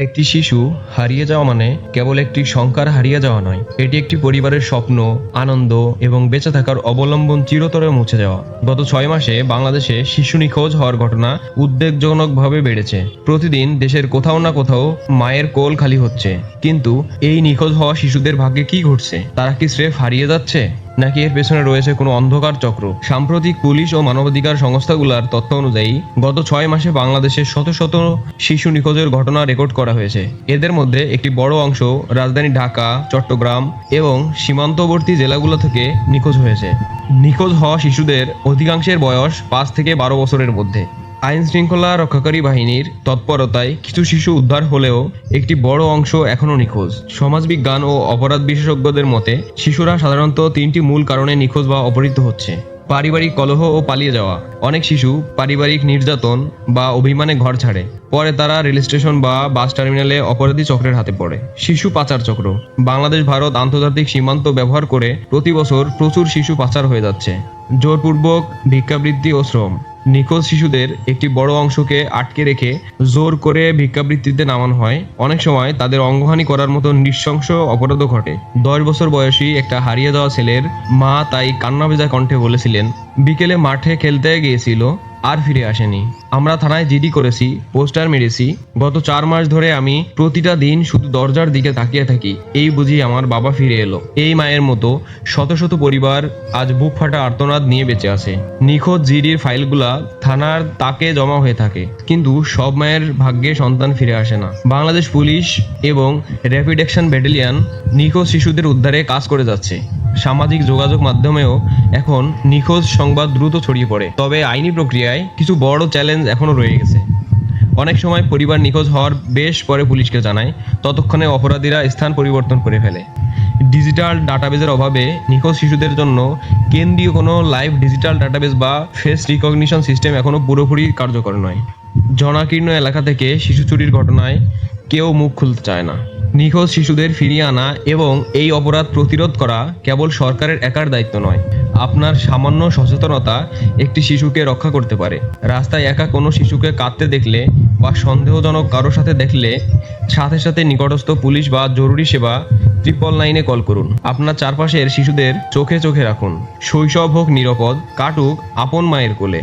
একটি শিশু হারিয়ে যাওয়া মানে কেবল একটি সংখ্যার হারিয়ে যাওয়া নয়, এটি একটি পরিবারের স্বপ্ন, আনন্দ এবং বেঁচে থাকার অবলম্বন চিরতরে মুছে যাওয়া। গত 6 মাসে বাংলাদেশে শিশু নিখোঁজ হওয়ার ঘটনা উদ্বেগজনকভাবে বেড়েছে। প্রতিদিন দেশের কোথাও না কোথাও মায়ের কোল খালি হচ্ছে, কিন্তু এই নিখোঁজ হওয়া শিশুদের ভাগ্যে কি ঘটছে? তারা কি স্রেফ হারিয়ে যাচ্ছে, নাকি এর পেছনে রয়েছে কোনো অন্ধকার চক্র? সাম্প্রতিক পুলিশ ও মানবাধিকার সংস্থাগুলোর তথ্য অনুযায়ী গত 6 মাসে বাংলাদেশে শত শত শিশু নিখোঁজের ঘটনা রেকর্ড করা হয়েছে। এদের মধ্যে একটি বড় অংশ রাজধানী ঢাকা, চট্টগ্রাম এবং সীমান্তবর্তী জেলাগুলো থেকে নিখোঁজ হয়েছে। নিখোঁজ হওয়া শিশুদের অধিকাংশের বয়স 5 থেকে 12 বছরের মধ্যে। আইন শৃঙ্খলা রক্ষাকারী বাহিনীর তৎপরতায় কিছু শিশু উদ্ধার হলেও একটি বড় অংশ এখনও নিখোঁজ। সমাজবিজ্ঞান ও অপরাধ বিশেষজ্ঞদের মতে শিশুরা সাধারণত 3টি মূল কারণে নিখোঁজ বা অপহৃত হচ্ছে: পারিবারিক কলহ ও পালিয়ে যাওয়া। অনেক শিশু পারিবারিক নির্যাতন বা অভিমানে ঘর ছাড়ে, পরে তারা রেল স্টেশন বা বাস টার্মিনালে অপরাধী চক্রের হাতে পড়ে। শিশু পাচার চক্র। বাংলাদেশ ভারত আন্তর্জাতিক সীমান্ত ব্যবহার করে প্রতি বছর প্রচুর শিশু পাচার হয়ে যাচ্ছে। জোরপূর্বক ভিক্ষাবৃত্তি ও শ্রম। নিখোঁজ শিশুদের একটি বড় অংশকে আটকে রেখে জোর করে ভিক্ষাবৃত্তিতে নামানো হয়। অনেক সময় তাদের অঙ্গহানি করার মতো নৃশংস অপরাধও ঘটে। 10 বছর বয়সী একটা হারিয়ে যাওয়া ছেলের মা তাই কান্নাভেজা কণ্ঠে বলেছিলেন, বিকেলে মাঠে খেলতে গিয়েছিল, আর ফিরে আসেনি। আমরা থানায় জিডি করেছি, পোস্টার মেরেছি। গত 4 মাস ধরে আমি প্রতিটা দিন শুধু দরজার দিকে তাকিয়ে থাকি, এই বুঝি আমার বাবা ফিরে এলো। এই মায়ের মতো শত শত পরিবার আজ বুক ফাটা আর্তনাদ নিয়ে বেঁচে আছে। নিখোঁজ জিডির ফাইলগুলা থানার তাকে জমা হয়ে থাকে, কিন্তু সব মায়ের ভাগ্যে সন্তান ফিরে আসে না। বাংলাদেশ পুলিশ এবং র্যাপিড অ্যাকশন ব্যাটালিয়ন নিখোঁজ শিশুদের উদ্ধারে কাজ করে যাচ্ছে। সামাজিক যোগাযোগ মাধ্যমেও এখন নিখোঁজ সংবাদ দ্রুত ছড়িয়ে পড়ে। তবে আইনি প্রক্রিয়ায় কিছু বড় চ্যালেঞ্জ এখনও রয়ে গেছে। অনেক সময় পরিবার নিখোঁজ হওয়ার বেশ পরে পুলিশকে জানায়, ততক্ষণে অপরাধীরা স্থান পরিবর্তন করে ফেলে। ডিজিটাল ডাটাবেজের অভাবে নিখোঁজ শিশুদের জন্য কেন্দ্রীয় কোনো লাইভ ডিজিটাল ডাটাবেজ বা ফেস রিকগনিশন সিস্টেম এখনও পুরোপুরি কার্যকর নয়। জনাকীর্ণ এলাকা থেকে শিশু চুরির ঘটনায় কেউ মুখ খুলতে চায় না। নিখোঁজ শিশুদের ফিরিয়ে আনা এবং এই অপরাধ প্রতিরোধ করা কেবল সরকারের একার দায়িত্ব নয়। আপনার সামান্য সচেতনতা একটি শিশুকে রক্ষা করতে পারে। রাস্তায় একা কোনো শিশুকে কাঁদতে দেখলে বা সন্দেহজনক কারোর সাথে দেখলে সাথে সাথে নিকটস্থ পুলিশ বা জরুরি সেবা 999-এ কল করুন। আপনার চারপাশের শিশুদের চোখে চোখে রাখুন। শৈশব হোক নিরাপদ, কাটুক আপন মায়ের কোলে।